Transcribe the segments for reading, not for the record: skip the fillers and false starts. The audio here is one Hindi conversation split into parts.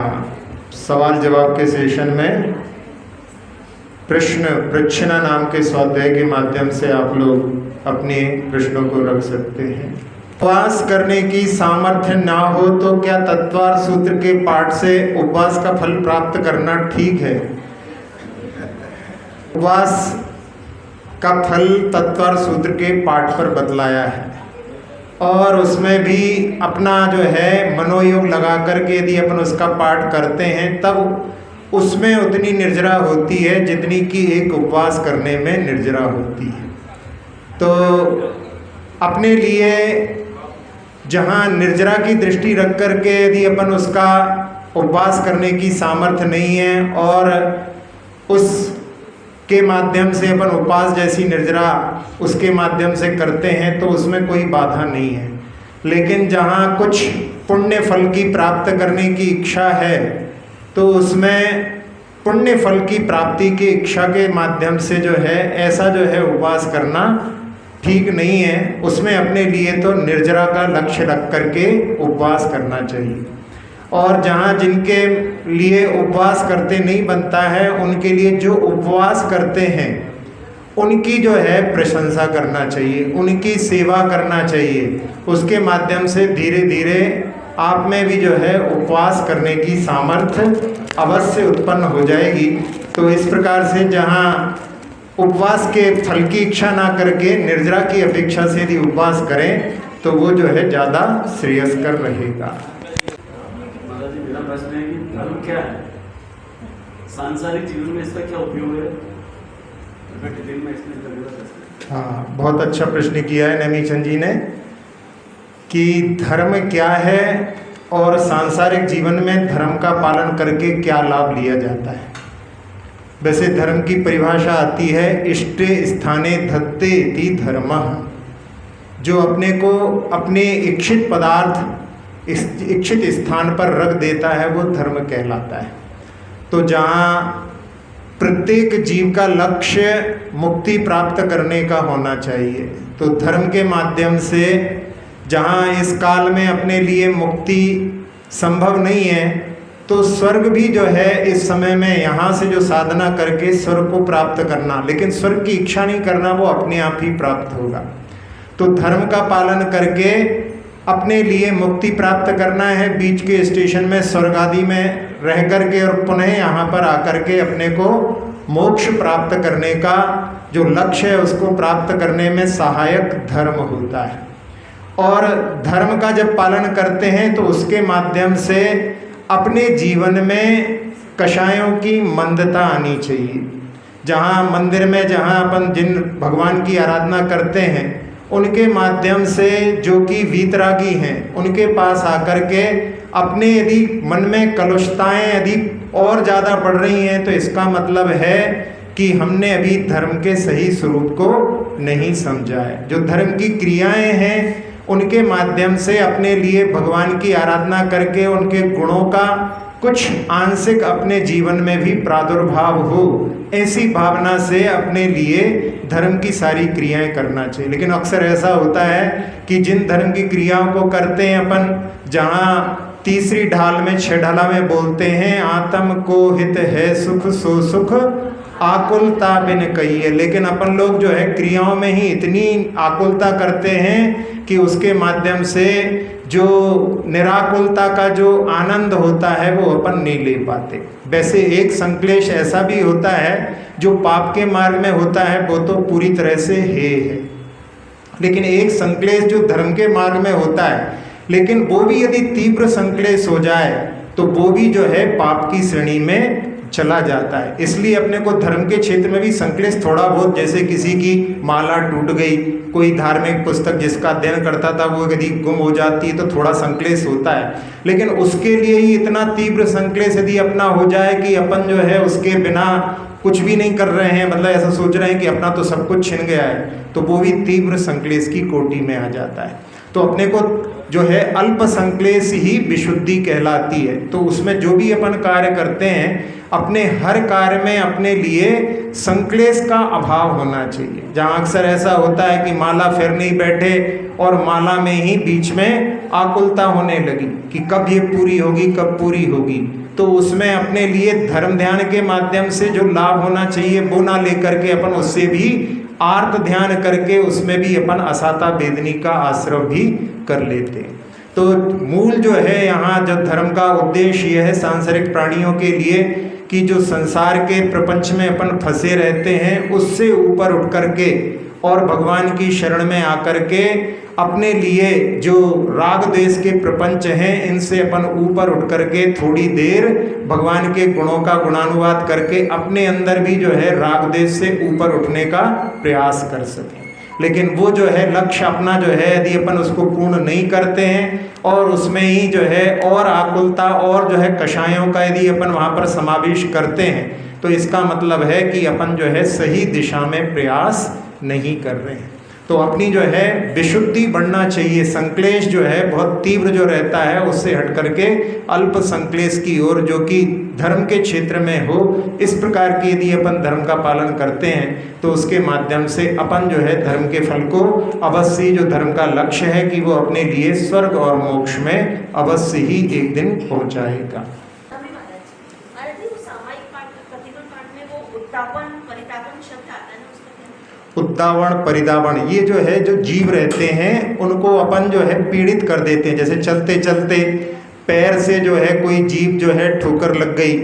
सवाल जवाब के सेशन में प्रश्न प्रश्न नाम के स्वाध्याय के माध्यम से आप लोग अपने प्रश्नों को रख सकते हैं। उपवास करने की सामर्थ्य ना हो तो क्या तत्वार सूत्र के पाठ से उपवास का फल प्राप्त करना ठीक है? उपवास का फल तत्वार सूत्र के पाठ पर बतलाया है और उसमें भी अपना जो है मनोयोग लगा करके यदि अपन उसका पाठ करते हैं तब उसमें उतनी निर्जरा होती है जितनी कि एक उपवास करने में निर्जरा होती है। तो अपने लिए जहाँ निर्जरा की दृष्टि रख करके यदि अपन उसका उपवास करने की सामर्थ्य नहीं है और उस के माध्यम से अपन उपवास जैसी निर्जरा उसके माध्यम से करते हैं तो उसमें कोई बाधा नहीं है। लेकिन जहाँ कुछ पुण्य फल की प्राप्त करने की इच्छा है तो उसमें पुण्य फल की प्राप्ति की इच्छा के माध्यम से जो है ऐसा जो है उपवास करना ठीक नहीं है। उसमें अपने लिए तो निर्जरा का लक्ष्य रख करके उपवास करना चाहिए। और जहाँ जिनके लिए उपवास करते नहीं बनता है उनके लिए जो उपवास करते हैं उनकी जो है प्रशंसा करना चाहिए, उनकी सेवा करना चाहिए। उसके माध्यम से धीरे धीरे आप में भी जो है उपवास करने की सामर्थ्य अवश्य उत्पन्न हो जाएगी। तो इस प्रकार से जहाँ उपवास के फल की इच्छा ना करके निर्जरा की अपेक्षा से यदि उपवास करें तो वो जो है ज़्यादा श्रेयस्कर रहेगा। मेरा प्रश्न है कि धर्म क्या है, सांसारिक जीवन में इसका क्या उपयोग है? डिटेल में इसमें हाँ, बहुत अच्छा प्रश्न किया है नमी चंद जी ने कि धर्म क्या है और सांसारिक जीवन में धर्म का पालन करके क्या लाभ लिया जाता है। वैसे धर्म की परिभाषा आती है इष्टे स्थाने धत्ते इति धर्मः, जो अपने को अपने इच्छित पदार्थ इच्छित स्थान पर रख देता है वो धर्म कहलाता है। तो जहाँ प्रत्येक जीव का लक्ष्य मुक्ति प्राप्त करने का होना चाहिए तो धर्म के माध्यम से जहाँ इस काल में अपने लिए मुक्ति संभव नहीं है तो स्वर्ग भी जो है इस समय में यहाँ से जो साधना करके स्वर्ग को प्राप्त करना, लेकिन स्वर्ग की इच्छा नहीं करना, वो अपने आप ही प्राप्त होगा। तो धर्म का पालन करके अपने लिए मुक्ति प्राप्त करना है, बीच के स्टेशन में स्वर्ग आदि में रह करके और पुनः यहाँ पर आकर के अपने को मोक्ष प्राप्त करने का जो लक्ष्य है उसको प्राप्त करने में सहायक धर्म होता है। और धर्म का जब पालन करते हैं तो उसके माध्यम से अपने जीवन में कषायों की मंदता आनी चाहिए। जहाँ मंदिर में जहाँ अपन जिन भगवान की आराधना करते हैं उनके माध्यम से जो कि वीतरागी हैं उनके पास आकर के अपने यदि मन में कलुषताएं यदि और ज़्यादा बढ़ रही हैं तो इसका मतलब है कि हमने अभी धर्म के सही स्वरूप को नहीं समझा है। जो धर्म की क्रियाएं हैं उनके माध्यम से अपने लिए भगवान की आराधना करके उनके गुणों का कुछ आंशिक अपने जीवन में भी प्रादुर्भाव हो, ऐसी भावना से अपने लिए धर्म की सारी क्रियाएं करना चाहिए। लेकिन अक्सर ऐसा होता है कि जिन धर्म की क्रियाओं को करते हैं अपन, जहाँ तीसरी ढाल में 6 ढाला में बोलते हैं आत्म को हित है सुख सो सुख आकुलता बिन कहिए, लेकिन अपन लोग जो है क्रियाओं में ही इतनी आकुलता करते हैं कि उसके माध्यम से जो निराकुलता का जो आनंद होता है वो अपन नहीं ले पाते। वैसे एक संक्लेश ऐसा भी होता है जो पाप के मार्ग में होता है वो तो पूरी तरह से है, लेकिन एक संक्लेश जो धर्म के मार्ग में होता है, लेकिन वो भी यदि तीव्र संक्लेश हो जाए तो वो भी जो है पाप की श्रेणी में चला जाता है। इसलिए अपने को धर्म के क्षेत्र में भी संक्लेश थोड़ा बहुत, जैसे किसी की माला टूट गई, कोई धार्मिक पुस्तक जिसका अध्ययन करता था वो यदि गुम हो जाती है तो थोड़ा संक्लेश होता है। लेकिन उसके लिए ही इतना तीव्र संक्लेश यदि अपना हो जाए कि अपन जो है उसके बिना कुछ भी नहीं कर रहे हैं, मतलब ऐसा सोच रहे हैं कि अपना तो सब कुछ छिन गया है, तो वो भी तीव्र संक्लेश की कोटि में आ जाता है। तो अपने को जो है अल्प संक्लेश ही विशुद्धि कहलाती है। तो उसमें जो भी अपन कार्य करते हैं अपने हर कार्य में अपने लिए संक्लेश का अभाव होना चाहिए। जहाँ अक्सर ऐसा होता है कि माला फिर नहीं बैठे और माला में ही बीच में आकुलता होने लगी कि कब ये पूरी होगी, कब पूरी होगी। तो उसमें अपने लिए धर्म ध्यान के माध्यम से जो लाभ होना चाहिए वो ना लेकर के अपन उससे भी आर्त ध्यान करके उसमें भी अपन असाता वेदनी का आश्रय भी कर लेते हैं। तो मूल जो है यहाँ जो धर्म का उद्देश्य यह है सांसारिक प्राणियों के लिए कि जो संसार के प्रपंच में अपन फंसे रहते हैं उससे ऊपर उठ करके और भगवान की शरण में आकर के अपने लिए जो राग द्वेष के प्रपंच हैं इनसे अपन ऊपर उठ करके थोड़ी देर भगवान के गुणों का गुणानुवाद करके अपने अंदर भी जो है राग द्वेष से ऊपर उठने का प्रयास कर सकें। लेकिन वो जो है लक्ष्य अपना जो है यदि अपन उसको पूर्ण नहीं करते हैं और उसमें ही जो है और आकुलता और जो है कषायों का यदि अपन वहाँ पर समावेश करते हैं तो इसका मतलब है कि अपन जो है सही दिशा में प्रयास नहीं कर रहे हैं। तो अपनी जो है विशुद्धि बढ़ना चाहिए। संक्लेश जो है बहुत तीव्र जो रहता है उससे हट करके अल्प संक्लेश की ओर जो कि धर्म के क्षेत्र में हो, इस प्रकार की यदि अपन धर्म का पालन करते हैं तो उसके माध्यम से अपन जो है धर्म के फल को अवश्य, जो धर्म का लक्ष्य है कि वो अपने लिए स्वर्ग और मोक्ष में अवश्य ही एक दिन पहुंचाएगा। उत्तावण परिदावण, ये जो है जो जीव रहते हैं उनको अपन जो है पीड़ित कर देते हैं। जैसे चलते चलते पैर से जो है कोई जीव जो है ठोकर लग गई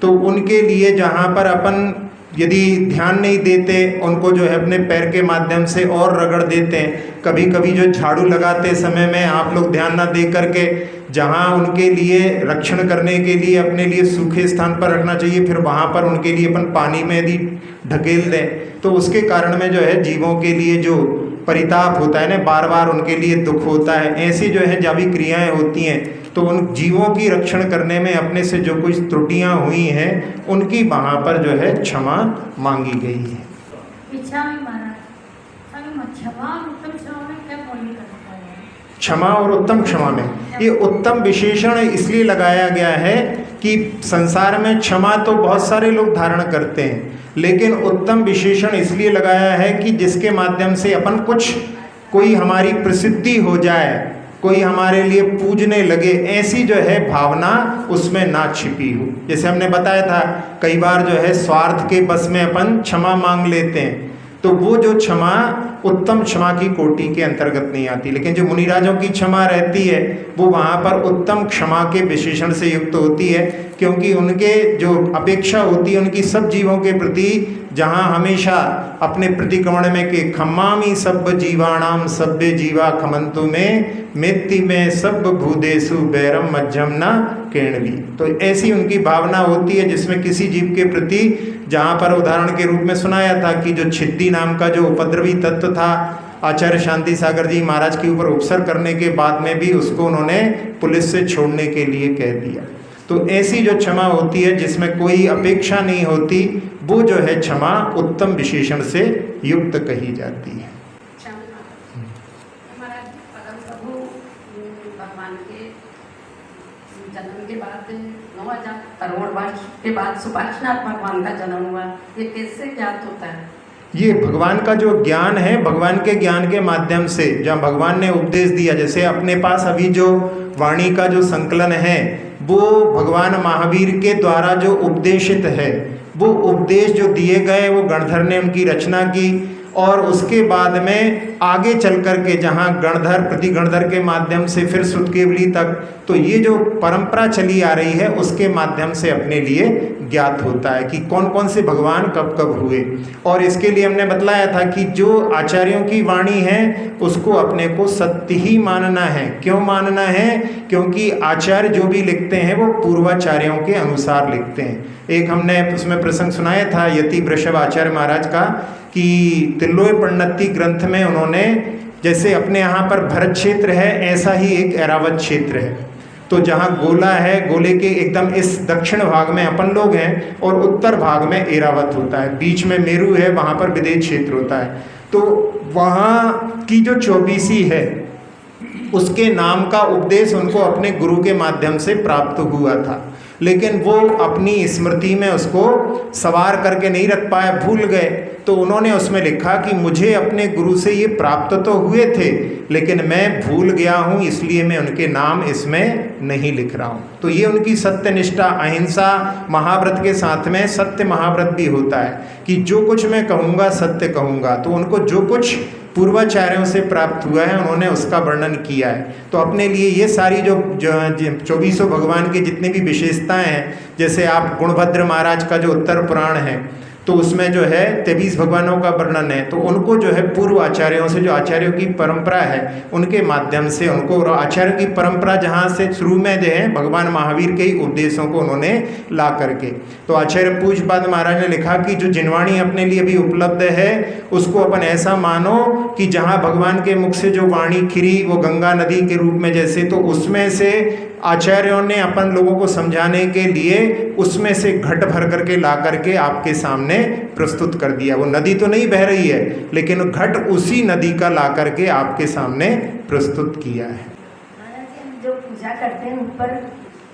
तो उनके लिए जहाँ पर अपन यदि ध्यान नहीं देते उनको जो है अपने पैर के माध्यम से और रगड़ देते हैं। कभी कभी जो झाड़ू लगाते समय में आप लोग ध्यान ना दे करके जहाँ उनके लिए रक्षण करने के लिए अपने लिए सूखे स्थान पर रखना चाहिए फिर वहाँ पर उनके लिए अपन पानी में यदि ढकेल दें तो उसके कारण में जो है जीवों के लिए जो परिताप होता है ना, बार बार उनके लिए दुख होता है। ऐसी जो है जावी क्रियाएं होती हैं तो उन जीवों की रक्षण करने में अपने से जो कुछ त्रुटियां हुई हैं उनकी वहाँ पर जो है क्षमा मांगी गई है। क्षमा और उत्तम क्षमा में ये उत्तम विशेषण इसलिए लगाया गया है कि संसार में क्षमा तो बहुत सारे लोग धारण करते हैं लेकिन उत्तम विशेषण इसलिए लगाया है कि जिसके माध्यम से अपन कुछ कोई हमारी प्रसिद्धि हो जाए, कोई हमारे लिए पूजने लगे, ऐसी जो है भावना उसमें ना छिपी हो। जैसे हमने बताया था कई बार जो है स्वार्थ के बस में अपन क्षमा मांग लेते हैं तो वो जो क्षमा उत्तम क्षमा की कोटि के अंतर्गत नहीं आती। लेकिन जो मुनिराजों की क्षमा रहती है वो वहाँ पर उत्तम क्षमा के विशेषण से युक्त होती है क्योंकि उनके जो अपेक्षा होती है उनकी सब जीवों के प्रति, जहाँ हमेशा अपने प्रतिक्रमण में कि खम्मामी सब जीवाणाम सभ्य जीवा खमंतु में मेत्ति में सब भूदेशु बैरम मध्यम न केणवी। तो ऐसी उनकी भावना होती है जिसमें किसी जीव के प्रति, जहाँ पर उदाहरण के रूप में सुनाया था कि जो छिद्दी नाम का जो उपद्रवी तत्व था आचार्य शांति सागर जी महाराज के ऊपर उपसर्ग करने के बाद में भी उसको उन्होंने पुलिस से छोड़ने के लिए कह दिया। तो ऐसी जो क्षमा होती है जिसमें कोई अपेक्षा नहीं होती वो जो है क्षमा उत्तम विशेषण से युक्त कही जाती है। भगवान के जन्म के बाद 9,000 करोड़ वर्ष के बाद सुभाषनाथ भगवान का जन्म हुआ, ये कैसे ज्ञात होता है? ये भगवान का जो ज्ञान है, भगवान के ज्ञान के माध्यम से जहाँ भगवान ने उपदेश दिया, जैसे अपने पास अभी जो वाणी का जो संकलन है वो भगवान महावीर के द्वारा जो उपदेशित है, वो उपदेश जो दिए गए वो गणधर ने उनकी रचना की और उसके बाद में आगे चल कर के जहाँ गणधर प्रति गणधर के माध्यम से फिर सुतकेवली तक, तो ये जो परंपरा चली आ रही है उसके माध्यम से अपने लिए ज्ञात होता है कि कौन कौन से भगवान कब कब हुए। और इसके लिए हमने बतलाया था कि जो आचार्यों की वाणी है उसको अपने को सत्य ही मानना है। क्यों मानना है? क्योंकि आचार्य जो भी लिखते हैं वो पूर्वाचार्यों के अनुसार लिखते हैं। एक हमने उसमें प्रसंग सुनाया था यति वृषभ आचार्य महाराज का कि तिल्लोय पण्णति ग्रंथ में उन्होंने, जैसे अपने यहाँ पर भरत क्षेत्र है ऐसा ही एक ऐरावत क्षेत्र है, तो जहाँ गोला है गोले के एकदम इस दक्षिण भाग में अपन लोग हैं और उत्तर भाग में ऐरावत होता है, बीच में मेरू है, वहाँ पर विदेह क्षेत्र होता है। तो वहाँ की जो चौबीसी है उसके नाम का उपदेश उनको अपने गुरु के माध्यम से प्राप्त हुआ था, लेकिन वो अपनी स्मृति में उसको सवार करके नहीं रख पाए, भूल गए। तो उन्होंने उसमें लिखा कि मुझे अपने गुरु से ये प्राप्त तो हुए थे, लेकिन मैं भूल गया हूँ, इसलिए मैं उनके नाम इसमें नहीं लिख रहा हूँ। तो ये उनकी सत्यनिष्ठा, अहिंसा महाव्रत के साथ में सत्य महाव्रत भी होता है कि जो कुछ मैं कहूँगा सत्य कहूँगा। तो उनको जो कुछ पूर्वाचार्यों से प्राप्त हुआ है उन्होंने उसका वर्णन किया है। तो अपने लिए ये सारी जो 24 भगवान के जितनी भी विशेषताएं हैं, जैसे आप गुणभद्र महाराज का जो उत्तर पुराण है तो उसमें जो है 23 भगवानों का वर्णन है, तो उनको जो है पूर्व आचार्यों से, जो आचार्यों की परंपरा है उनके माध्यम से उनको, और आचार्यों की परंपरा जहाँ से शुरू में जो है भगवान महावीर के ही उपदेशों को उन्होंने ला करके, तो आचार्य पूज्यपाद महाराज ने लिखा कि जो जिनवाणी अपने लिए भी उपलब्ध है उसको अपन ऐसा मानो कि जहाँ भगवान के मुख से जो वाणी खिरी वो गंगा नदी के रूप में जैसे, तो उसमें से आचार्यों ने अपन लोगों को समझाने के लिए उसमें से घट भर करके ला करके आपके सामने प्रस्तुत कर दिया। वो नदी तो नहीं बह रही है, लेकिन घट उसी नदी का ला करके आपके सामने प्रस्तुत किया है। हम जो पूजा करते हैं ऊपर,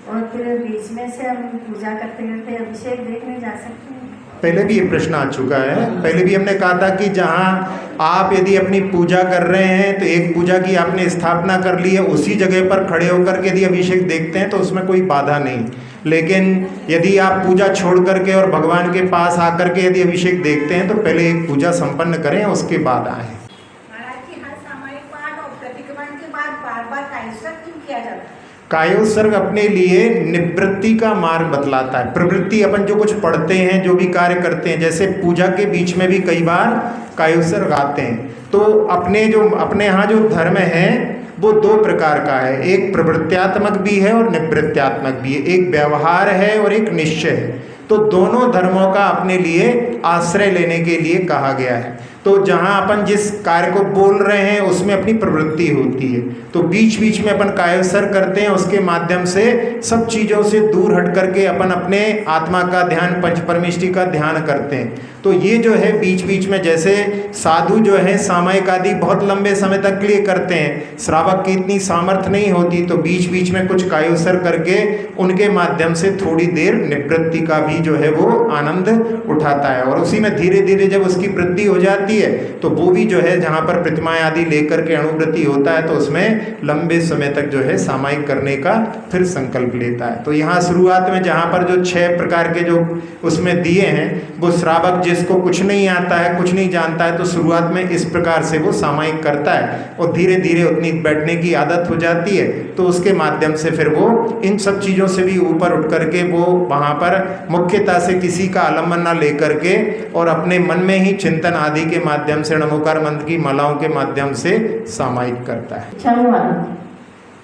और फिर बीच में से हम पूजा करते करते अभिषेक देखने जा सकते हैं। पहले भी ये प्रश्न आ चुका है। पहले भी हमने कहा था कि जहाँ आप यदि अपनी पूजा कर रहे हैं तो एक पूजा की आपने स्थापना कर ली है, उसी जगह पर खड़े होकर के यदि अभिषेक देखते हैं तो उसमें कोई बाधा नहीं। लेकिन यदि आप पूजा छोड़ करके और भगवान के पास आकर के यदि अभिषेक देखते हैं तो पहले एक पूजा संपन्न करें, उसके बाद आएँ। महाराज जी, हर सामूहिक पाठ और प्रतिक्रमण के बाद बार बार कायस्वत क्यों किया जाता है? कायोत्सर्ग अपने लिए निवृत्ति का मार्ग बतलाता है। प्रवृत्ति अपन जो कुछ पढ़ते हैं, जो भी कार्य करते हैं, जैसे पूजा के बीच में भी कई बार कायोत्सर्ग आते हैं। तो अपने यहाँ जो धर्म है वो दो प्रकार का है, एक प्रवृत्त्यात्मक भी है और निवृत्त्यात्मक भी है, एक व्यवहार है और एक निश्चय है। तो दोनों धर्मों का अपने लिए आश्रय लेने के लिए कहा गया है। तो जहाँ अपन जिस कार्य को बोल रहे हैं उसमें अपनी प्रवृत्ति होती है, तो बीच बीच में अपन कायोत्सर्ग करते हैं, उसके माध्यम से सब चीज़ों से दूर हट करके अपन अपने आत्मा का ध्यान, पंच परमेष्टि का ध्यान करते हैं। तो ये जो है बीच बीच में, जैसे साधु जो है सामयिक आदि बहुत लंबे समय तक के लिए करते हैं, श्रावक की इतनी सामर्थ्य नहीं होती, तो बीच बीच में कुछ कायोत्सर्ग करके उनके माध्यम से थोड़ी देर निवृत्ति का भी जो है वो आनंद उठाता है। और उसी में धीरे धीरे जब उसकी वृद्धि हो जाती है तो वो भी जो है जहाँ पर प्रतिमाएं आदि लेकर के अणुवृत्ति होता है तो उसमें लंबे समय तक जो है सामयिक करने का फिर संकल्प लेता है। तो यहाँ शुरुआत में जहाँ पर जो 6 प्रकार के जो उसमें दिए हैं, वो श्रावक जिसको कुछ नहीं आता है, कुछ नहीं जानता है, तो शुरुआत में इस प्रकार से वो सामयिक करता है और धीरे धीरे उतनी बैठने की आदत हो जाती है, तो उसके माध्यम से फिर वो इन सब चीज़ों से भी ऊपर उठ करके वो वहाँ पर मुख्यतः से किसी का आलम्बन ना लेकर के और अपने मन में ही चिंतन आदि के माध्यम से नमोकार मंत्र की मालाओं के माध्यम से सामयिक करता है। अच्छा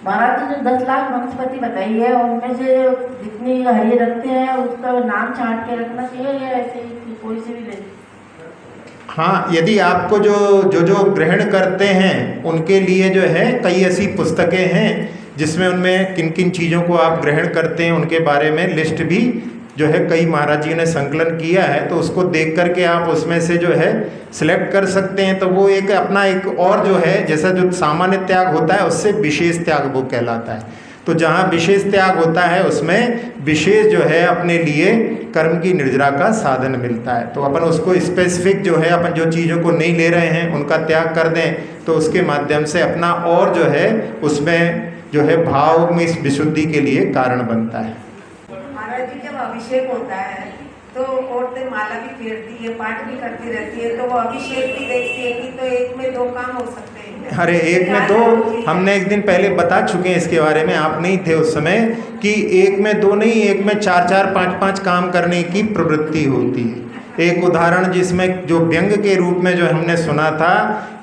महाराज जी, जो 10 लाख वनस्पति बताई है उनमें से जितनी हरी रखते हैं उसका नाम छांट के रखना चाहिए या ऐसे ही कोई से भी ले? हाँ, यदि आपको जो ग्रहण करते हैं उनके लिए जो है कई ऐसी पुस्तकें हैं जिसमें उनमें किन किन चीज़ों को आप ग्रहण करते हैं उनके बारे में लिस्ट भी जो है कई महाराज जी ने संकलन किया है, तो उसको देख करके आप उसमें से जो है सिलेक्ट कर सकते हैं। तो वो एक अपना एक और जो है, जैसा जो सामान्य त्याग होता है उससे विशेष त्याग वो कहलाता है। तो जहाँ विशेष त्याग होता है उसमें विशेष जो है अपने लिए कर्म की निर्जरा का साधन मिलता है। तो अपन उसको स्पेसिफिक जो है अपन जो चीज़ों को नहीं ले रहे हैं उनका त्याग कर दें, तो उसके माध्यम से अपना और जो है उसमें जो है भाव में इस विशुद्धि के लिए कारण बनता है। महाराज जी, जब अभिषेक होता है तो औरतें माला भी फेरती है, पाठ भी करती रहती है, तो वो अभिषेक भी देखती है कि तो एक में 2 काम हो सकते हैं। अरे एक में 2 हमने एक दिन पहले बता चुके हैं इसके बारे में, आप नहीं थे उस समय, कि एक में 2 नहीं, एक में 4-4, 5-5 काम करने की प्रवृत्ति होती है। एक उदाहरण जिसमें जो व्यंग के रूप में जो हमने सुना था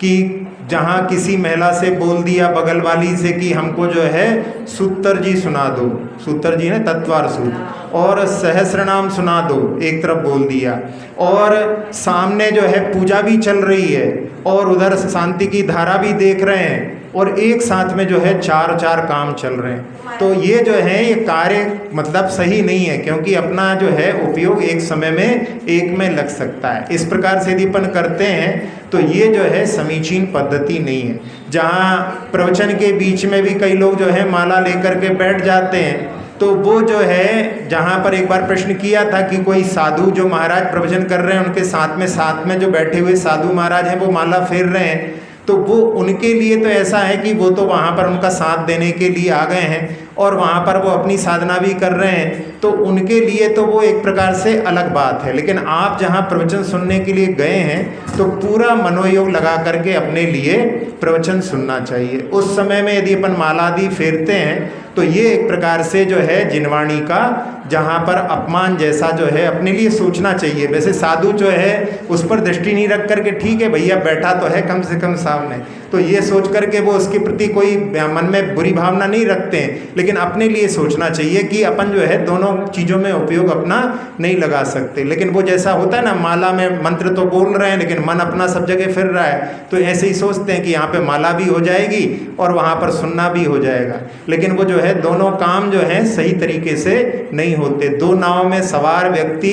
कि जहाँ किसी महिला से बोल दिया बगल वाली से कि हमको जो है सूत्र जी सुना दो, सूत्र जी ने तत्वार सूत्र, और सहस्रनाम सुना दो, एक तरफ बोल दिया, और सामने जो है पूजा भी चल रही है और उधर शांति की धारा भी देख रहे हैं और एक साथ में जो है 4-4 काम चल रहे हैं। तो ये जो है ये कार्य मतलब सही नहीं है, क्योंकि अपना जो है उपयोग एक समय में एक में लग सकता है। इस प्रकार से यदि अपन करते हैं तो ये जो है समीचीन पद्धति नहीं है। जहाँ प्रवचन के बीच में भी कई लोग जो है माला लेकर के बैठ जाते हैं, तो वो जो है, जहाँ पर एक बार प्रश्न किया था कि कोई साधु जो महाराज प्रवचन कर रहे हैं उनके साथ में जो बैठे हुए साधु महाराज हैं वो माला फेर रहे हैं, तो वो उनके लिए तो ऐसा है कि वो तो वहाँ पर उनका साथ देने के लिए आ गए हैं और वहाँ पर वो अपनी साधना भी कर रहे हैं, तो उनके लिए तो वो एक प्रकार से अलग बात है। लेकिन आप जहाँ प्रवचन सुनने के लिए गए हैं तो पूरा मनोयोग लगा करके अपने लिए प्रवचन सुनना चाहिए। उस समय में यदि अपन माला आदि फेरते हैं तो ये एक प्रकार से जो है जिनवाणी का जहाँ पर अपमान जैसा जो है अपने लिए सोचना चाहिए। वैसे साधु जो है उस पर दृष्टि नहीं रख करके ठीक है भैया बैठा तो है कम से कम सामने, तो ये सोच करके वो उसके प्रति कोई मन में बुरी भावना नहीं रखते हैं, लेकिन अपने लिए सोचना चाहिए कि अपन जो है दोनों चीज़ों में उपयोग अपना नहीं लगा सकते। लेकिन वो जैसा होता है ना, माला में मंत्र तो बोल रहे हैं लेकिन मन अपना सब जगह फिर रहा है, तो ऐसे ही सोचते हैं कि यहाँ पे माला भी हो जाएगी और वहाँ पर सुनना भी हो जाएगा, लेकिन वो जो है दोनों काम जो है सही तरीके से नहीं होते। दो नाव में सवार व्यक्ति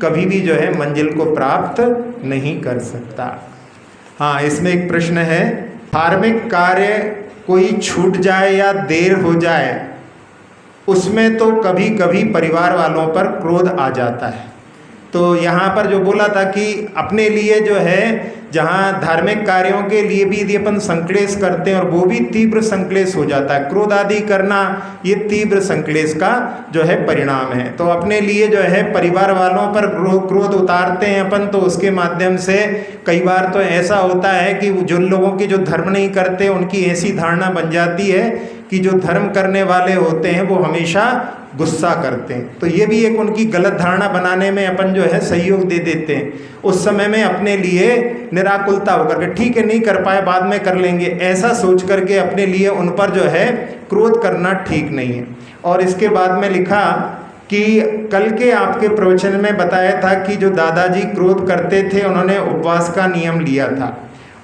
कभी भी जो है मंजिल को प्राप्त नहीं कर सकता। हाँ, इसमें एक प्रश्न है, धार्मिक कार्य कोई छूट जाए या देर हो जाए उसमें तो कभी कभी परिवार वालों पर क्रोध आ जाता है। तो यहाँ पर जो बोला था कि अपने लिए जो है जहाँ धार्मिक कार्यों के लिए भी यदि अपन संक्लेश करते हैं और वो भी तीव्र संक्लेश हो जाता है, क्रोध आदि करना ये तीव्र संक्लेश का जो है परिणाम है। तो अपने लिए जो है परिवार वालों पर क्रोध उतारते हैं अपन, तो उसके माध्यम से कई बार तो ऐसा होता है कि जो लोगों की जो धर्म नहीं करते उनकी ऐसी धारणा बन जाती है कि जो धर्म करने वाले होते हैं वो हमेशा गुस्सा करते हैं, तो ये भी एक उनकी गलत धारणा बनाने में अपन जो है सहयोग दे देते हैं। उस समय में अपने लिए निराकुलता होकर के ठीक है नहीं कर पाए बाद में कर लेंगे, ऐसा सोच करके अपने लिए उन पर जो है क्रोध करना ठीक नहीं है। और इसके बाद में लिखा कि कल के आपके प्रवचन में बताया था कि जो दादाजी क्रोध करते थे उन्होंने उपवास का नियम लिया था,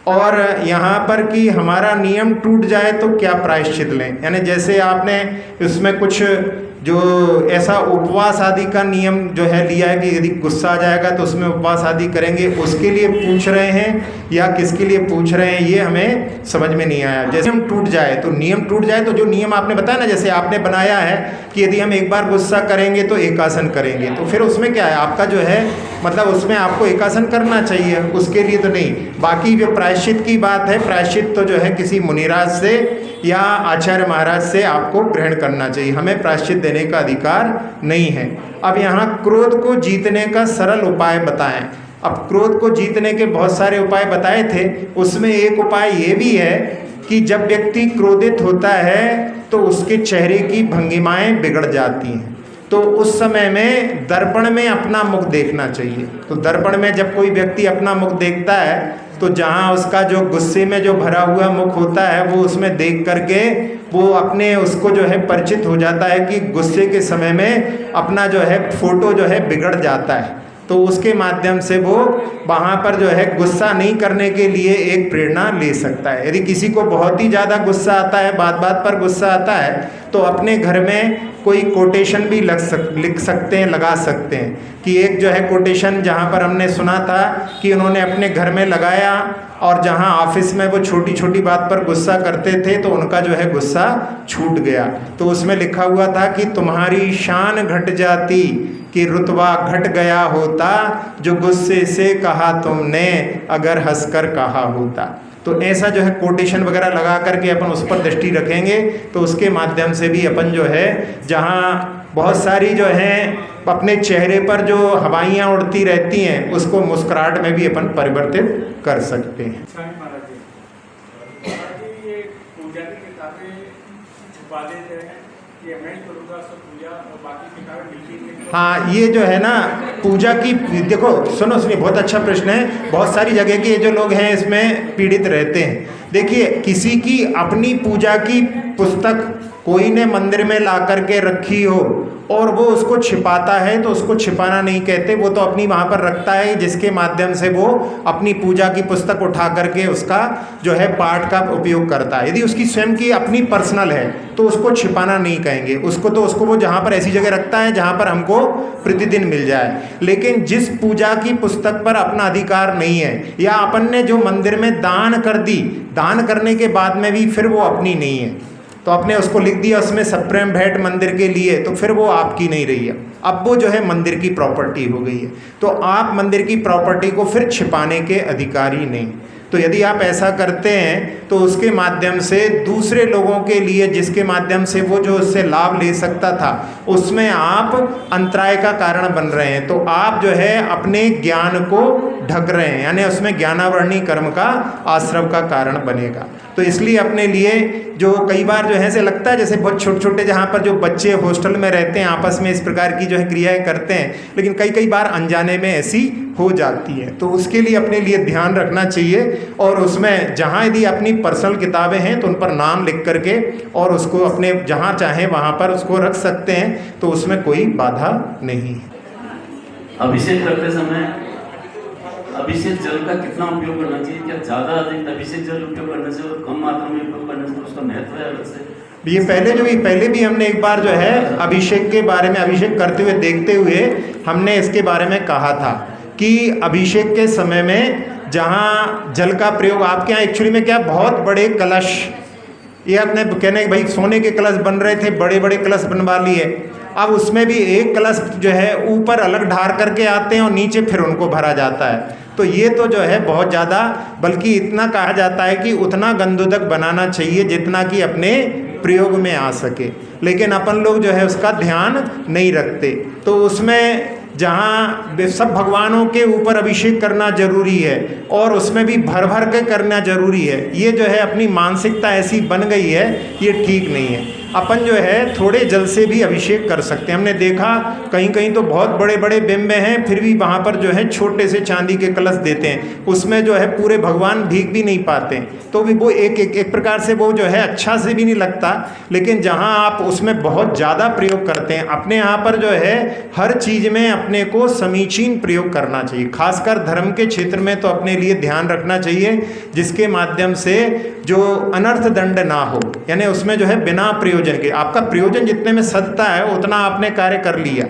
और यहाँ पर कि हमारा नियम टूट जाए तो क्या प्रायश्चित लें, यानी जैसे आपने उसमें कुछ जो ऐसा उपवास आदि का नियम जो है लिया है कि यदि गुस्सा आ जाएगा तो उसमें उपवास आदि करेंगे, उसके लिए पूछ रहे हैं या किसके लिए पूछ रहे हैं ये हमें समझ में नहीं आया। जैसे हम टूट जाए तो नियम टूट जाए तो जो नियम आपने बताया ना, जैसे आपने बनाया है कि यदि हम एक बार गुस्सा करेंगे तो एकासन करेंगे, तो फिर उसमें क्या है आपका जो है मतलब उसमें आपको एकासन करना चाहिए, उसके लिए तो नहीं। बाकी जो प्रायश्चित की बात है, प्रायश्चित तो जो है किसी मुनिराज से या आचार्य महाराज से आपको ग्रहण करना चाहिए, हमें प्रायश्चित देने का अधिकार नहीं है। अब यहाँ क्रोध को जीतने का सरल उपाय बताएं। अब क्रोध को जीतने के बहुत सारे उपाय बताए थे, उसमें एक उपाय ये भी है कि जब व्यक्ति क्रोधित होता है तो उसके चेहरे की भंगिमाएं बिगड़ जाती हैं, तो उस समय में दर्पण में अपना मुख देखना चाहिए। तो दर्पण में जब कोई व्यक्ति अपना मुख देखता है तो जहाँ उसका जो गुस्से में जो भरा हुआ मुख होता है वो उसमें देख करके वो अपने उसको जो है परिचित हो जाता है कि गुस्से के समय में अपना जो है फोटो जो है बिगड़ जाता है, तो उसके माध्यम से वो वहाँ पर जो है गुस्सा नहीं करने के लिए एक प्रेरणा ले सकता है। यदि किसी को बहुत ही ज़्यादा गुस्सा आता है, बात बात पर गुस्सा आता है, तो अपने घर में कोई कोटेशन भी लिख सकते हैं, लगा सकते हैं। कि एक जो है कोटेशन जहाँ पर हमने सुना था कि उन्होंने अपने घर में लगाया और जहाँ ऑफिस में वो छोटी छोटी बात पर गुस्सा करते थे तो उनका जो है गुस्सा छूट गया। तो उसमें लिखा हुआ था कि तुम्हारी शान घट जाती कि रुतबा घट गया होता, जो गुस्से से कहा तुमने अगर हंसकर कहा होता। तो ऐसा जो है कोटेशन वगैरह लगा करके अपन उस पर दृष्टि रखेंगे तो उसके माध्यम से भी अपन जो है जहाँ बहुत सारी जो है अपने चेहरे पर जो हवाइयाँ उड़ती रहती हैं उसको मुस्कुराहट में भी अपन परिवर्तित कर सकते हैं। ये पूजा की किताबें छुपा देते हैं कि मैं ही करूँगा सब पूजा और बाकी किताबें मिलती हैं। हाँ, ये जो है ना पूजा की, देखो सुनिए बहुत अच्छा प्रश्न है। बहुत सारी जगह के जो लोग हैं इसमें पीड़ित रहते हैं। देखिए, किसी की अपनी पूजा की पुस्तक कोई ने मंदिर में ला करके रखी हो और वो उसको छिपाता है तो उसको छिपाना नहीं कहते, वो तो अपनी वहाँ पर रखता है जिसके माध्यम से वो अपनी पूजा की पुस्तक उठा करके उसका जो है पाठ का उपयोग करता है। यदि उसकी स्वयं की अपनी पर्सनल है तो उसको छिपाना नहीं कहेंगे, उसको वो जहाँ पर ऐसी जगह रखता है जहाँ पर हमको प्रतिदिन मिल जाए। लेकिन जिस पूजा की पुस्तक पर अपना अधिकार नहीं है या अपन ने जो मंदिर में दान कर दी, दान करने के बाद में भी फिर वो अपनी नहीं है, तो आपने उसको लिख दिया उसमें सप्रेम भेंट मंदिर के लिए, तो फिर वो आपकी नहीं रही है, अब वो जो है मंदिर की प्रॉपर्टी हो गई है। तो आप मंदिर की प्रॉपर्टी को फिर छिपाने के अधिकारी नहीं। तो यदि आप ऐसा करते हैं तो उसके माध्यम से दूसरे लोगों के लिए, जिसके माध्यम से वो जो उससे लाभ ले सकता था, उसमें आप अंतराय का कारण बन रहे हैं। तो आप जो है अपने ज्ञान को ढक रहे हैं, यानी उसमें ज्ञानावरणी कर्म का आश्रव का कारण बनेगा। तो इसलिए अपने लिए जो कई बार जो है ऐसे लगता है जैसे बहुत छोटे छोटे जहाँ पर जो बच्चे हॉस्टल में रहते हैं आपस में इस प्रकार की जो है क्रियाएं करते हैं, लेकिन कई कई बार अनजाने में ऐसी हो जाती है। तो उसके लिए अपने लिए ध्यान रखना चाहिए, और उसमें जहाँ यदि अपनी पर्सनल किताबें हैं तो उन पर नाम लिख करके और उसको अपने जहाँ चाहें वहाँ पर उसको रख सकते हैं, तो उसमें कोई बाधा नहीं है। अभिषेक करते समय अभिषेक जल का कितना उपयोग करना चाहिए? क्या ज़्यादा अधिक अभिषेक जल उपयोग करने से और कम मात्रा में उपयोग करने से उसका महत्व है अलग से? ये पहले भी हमने एक बार जो है अभिषेक के बारे में, अभिषेक करते हुए देखते हुए हमने इसके बारे में कहा था कि अभिषेक के समय में जहाँ जल का प्रयोग आपके यहाँ एक्चुअली में क्या, बहुत बड़े कलश, ये आपने कहने भाई सोने के कलश बन रहे थे, बड़े बड़े कलश बनवा लिए। अब उसमें भी एक कलश जो है ऊपर अलग ढार करके आते हैं और नीचे फिर उनको भरा जाता है। तो ये तो जो है बहुत ज़्यादा, बल्कि इतना कहा जाता है कि उतना गंधोदक बनाना चाहिए जितना कि अपने प्रयोग में आ सके, लेकिन अपन लोग जो है उसका ध्यान नहीं रखते। तो उसमें जहाँ सब भगवानों के ऊपर अभिषेक करना जरूरी है और उसमें भी भर भर के करना जरूरी है, ये जो है अपनी मानसिकता ऐसी बन गई है, ये ठीक नहीं है। अपन जो है थोड़े जल से भी अभिषेक कर सकते हैं। हमने देखा कहीं कहीं तो बहुत बड़े बड़े बिंब हैं, फिर भी वहाँ पर जो है छोटे से चांदी के कलश देते हैं, उसमें जो है पूरे भगवान भीग भी नहीं पाते, तो भी वो एक प्रकार से वो जो है अच्छा से भी नहीं लगता। लेकिन जहाँ आप उसमें बहुत ज़्यादा प्रयोग करते हैं, अपने यहाँ पर जो है हर चीज़ में अपने को समीचीन प्रयोग करना चाहिए। खासकर धर्म के क्षेत्र में तो अपने लिए ध्यान रखना चाहिए जिसके माध्यम से जो अनर्थ दंड ना हो, यानी उसमें जो है बिना प्रयोजन के, आपका प्रयोजन जितने में सदता है उतना आपने कार्य कर लिया।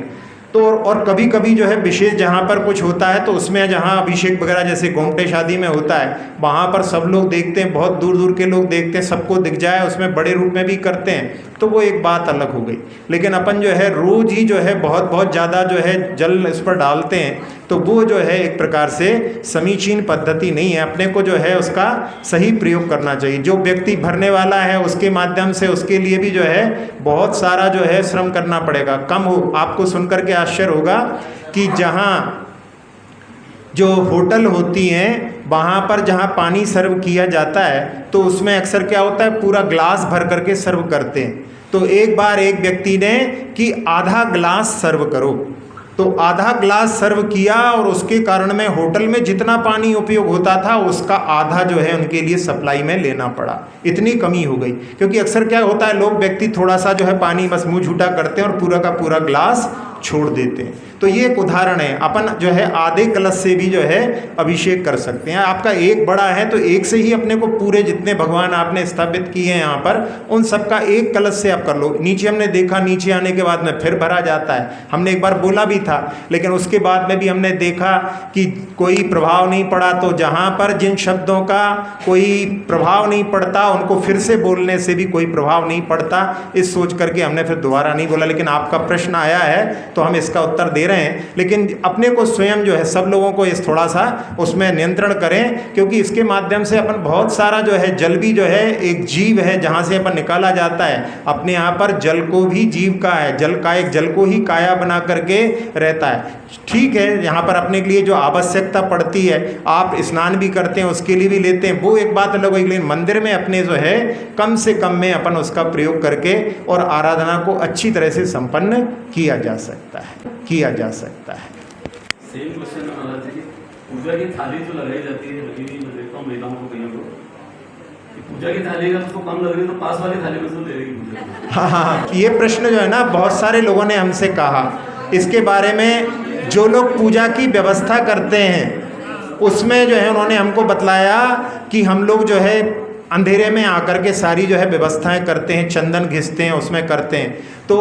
तो और कभी कभी जो है विशेष जहाँ पर कुछ होता है तो उसमें जहाँ अभिषेक वगैरह जैसे गोमटे शादी में होता है, वहाँ पर सब लोग देखते हैं, बहुत दूर दूर के लोग देखते हैं, सबको दिख जाए, उसमें बड़े रूप में भी करते हैं, तो वो एक बात अलग हो गई। लेकिन अपन जो है रोज ही जो है बहुत ज़्यादा जो है जल इस पर डालते हैं, तो वो जो है एक प्रकार से समीचीन पद्धति नहीं है। अपने को जो है उसका सही प्रयोग करना चाहिए। जो व्यक्ति भरने वाला है उसके माध्यम से उसके लिए भी जो है बहुत सारा जो है श्रम करना पड़ेगा। कम हो, आपको सुनकर के आश्चर्य होगा कि जहाँ जो होटल होती हैं वहाँ पर जहाँ पानी सर्व किया जाता है तो उसमें अक्सर क्या होता है, पूरा ग्लास भर करके सर्व करते हैं। तो एक बार एक व्यक्ति ने कि आधा ग्लास सर्व करो, तो आधा ग्लास सर्व किया और उसके कारण में होटल में जितना पानी उपयोग होता था उसका आधा जो है उनके लिए सप्लाई में लेना पड़ा। इतनी कमी हो गई, क्योंकि अक्सर क्या होता है, लोग व्यक्ति थोड़ा सा जो है पानी बस मुँह झूठा करते हैं और पूरा का पूरा ग्लास छोड़ देते हैं। तो ये एक उदाहरण है। अपन जो है आधे कलश से भी जो है अभिषेक कर सकते हैं। आपका एक बड़ा है तो एक से ही अपने को पूरे जितने भगवान आपने स्थापित किए हैं यहाँ पर उन सबका एक कलश से आप कर लो। नीचे हमने देखा, नीचे आने के बाद में फिर भरा जाता है, हमने एक बार बोला भी था, लेकिन उसके बाद में भी हमने देखा कि कोई प्रभाव नहीं पड़ा। तो जहाँ पर जिन शब्दों का कोई प्रभाव नहीं पड़ता उनको फिर से बोलने से भी कोई प्रभाव नहीं पड़ता, इस सोच करके हमने फिर दोबारा नहीं बोला। लेकिन आपका प्रश्न आया है तो हम इसका उत्तर दे रहे हैं। लेकिन अपने को स्वयं जो है सब लोगों को इस थोड़ा सा उसमें नियंत्रण करें, क्योंकि इसके माध्यम से अपन बहुत सारा जो है जल भी जो है एक जीव है जहाँ से अपन निकाला जाता है। अपने यहाँ पर जल को भी जीव का है, जल का एक जल को ही काया बना करके रहता है। ठीक है, यहाँ पर अपने के लिए जो आवश्यकता पड़ती है, आप स्नान भी करते हैं उसके लिए भी लेते हैं, वो एक बात अलग होगी। लेकिन मंदिर में अपने जो है कम से कम में अपन उसका प्रयोग करके और आराधना को अच्छी तरह से संपन्न किया जा सकता है। सेम क्वेश्चन पूजा की थाली जो लगाई जाती है, लगी हुई मैं देखता हूँ महिलाओं को, कहीं को पूजा की थाली का उसको कम लग रही है तो पास वाली थाली में से ले रही पूजा। हाँ, ये प्रश्न जो है ना बहुत सारे लोगों ने हमसे कहा इसके बारे में। जो लोग पूजा की व्यवस्था करते हैं उसमें जो है उन्होंने हमको बतलाया कि हम लोग जो है अंधेरे में आकर के सारी जो है व्यवस्थाएं करते हैं, चंदन घिसते हैं, उसमें करते हैं। तो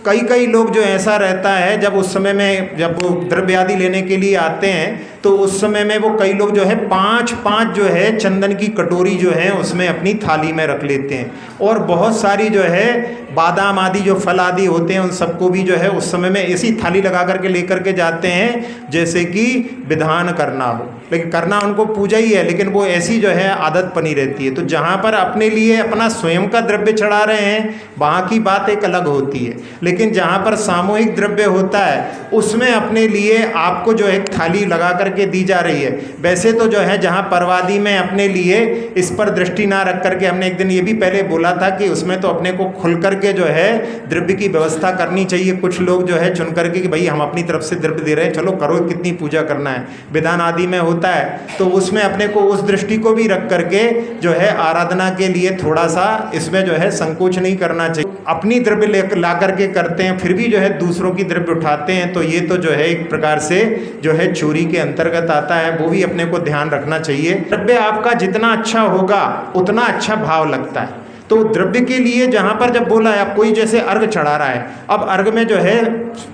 कई कई लोग जो ऐसा रहता है, जब उस समय में जब वो द्रव्य आदि लेने के लिए आते हैं तो उस समय में वो कई लोग जो है 5-5 जो है चंदन की कटोरी जो है उसमें अपनी थाली में रख लेते हैं, और बहुत सारी जो है बादाम आदि जो फल आदि होते हैं उन सबको भी जो है उस समय में ऐसी थाली लगा करके लेकर के जाते हैं जैसे कि विधान करना हो, लेकिन करना उनको पूजा ही है, लेकिन वो ऐसी जो है आदत बनी रहती है। तो जहाँ पर अपने लिए अपना स्वयं का द्रव्य चढ़ा रहे हैं वहाँ की बात एक अलग होती है, लेकिन जहाँ पर सामूहिक द्रव्य होता है उसमें अपने लिए आपको जो एक थाली लगा करके दी जा रही है। वैसे तो जो है जहाँ परवादी में अपने लिए इस पर दृष्टि ना रख करके, हमने एक दिन ये भी पहले बोला था कि उसमें तो अपने को खुल करके जो है द्रव्य की व्यवस्था करनी चाहिए। कुछ लोग जो है चुन करके कि भाई हम अपनी तरफ से द्रव्य दे रहे हैं, चलो करो, कितनी पूजा करना है, विधान आदि में होता है, तो उसमें अपने को उस दृष्टि को भी रख करके जो है आराधना के लिए थोड़ा सा इसमें जो है संकोच नहीं करना चाहिए। अपनी द्रव्य ला करके करते हैं फिर भी जो है दूसरों की द्रव्य उठाते हैं, तो ये तो जो है एक प्रकार से जो है चोरी के अंतर्गत आता है, वो भी अपने को ध्यान रखना चाहिए। द्रव्य आपका जितना अच्छा होगा उतना अच्छा भाव लगता है। तो द्रव्य के लिए जहाँ पर जब बोला है, अब कोई जैसे अर्घ चढ़ा रहा है, अब अर्घ में जो है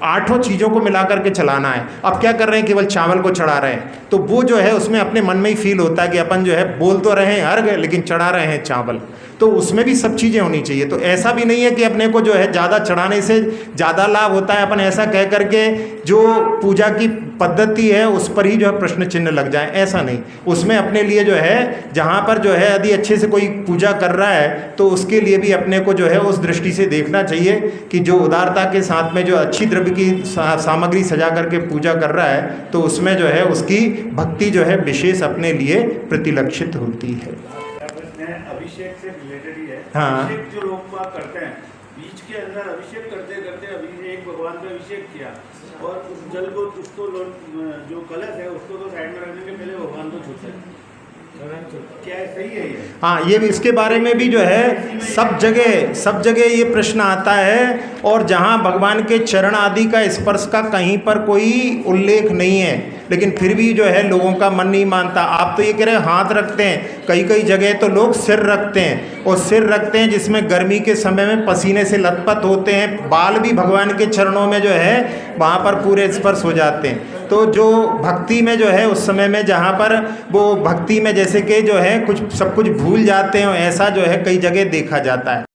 8 चीज़ों को मिला करके चलाना है, अब क्या कर रहे हैं, केवल चावल को चढ़ा रहे हैं, तो वो जो है उसमें अपने मन में ही फील होता है कि अपन जो है बोल तो रहे हैं अर्घ लेकिन चढ़ा रहे हैं चावल, तो उसमें भी सब चीज़ें होनी चाहिए। तो ऐसा भी नहीं है कि अपने को जो है ज़्यादा चढ़ाने से ज़्यादा लाभ होता है, अपन ऐसा कह करके जो पूजा की पद्धति है उस पर ही जो है प्रश्न चिन्ह लग जाए, ऐसा नहीं। उसमें अपने लिए जो है जहाँ पर जो है यदि अच्छे से कोई पूजा कर रहा है तो उसके लिए भी अपने को जो है उस दृष्टि से देखना चाहिए कि जो उदारता के साथ में जो अच्छी द्रव्य की सामग्री सजा करके पूजा कर रहा है तो उसमें जो है उसकी भक्ति जो है विशेष अपने लिए प्रतिलक्षित होती है। अभिषेक से रिलेटेड ही है। हाँ। अभिषेक जो लोग बात करते हैं, बीच के अंदर अभिषेक करते करते अभिषेक भगवान पे अभिषेक किया और उस जल को उसको जो कलश है उसको तो साइड में रखने के पहले भगवान को छूते हैं, क्या सही है ये? हाँ, ये भी इसके बारे में भी जो है सब जगह ये प्रश्न आता है, और जहाँ भगवान के चरण आदि का स्पर्श का कहीं पर कोई उल्लेख नहीं है, लेकिन फिर भी जो है लोगों का मन नहीं मानता। आप तो ये कह रहे हैं हाथ रखते हैं, कई जगह तो लोग सिर रखते हैं, और सिर रखते हैं जिसमें गर्मी के समय में पसीने से लथपथ होते हैं, बाल भी भगवान के चरणों में जो है वहाँ पर पूरे स्पर्श हो जाते हैं। तो जो भक्ति में जो है उस समय में जहाँ पर वो भक्ति में जैसे कि जो है कुछ सब कुछ भूल जाते हैं, ऐसा जो है कई जगह देखा जाता है।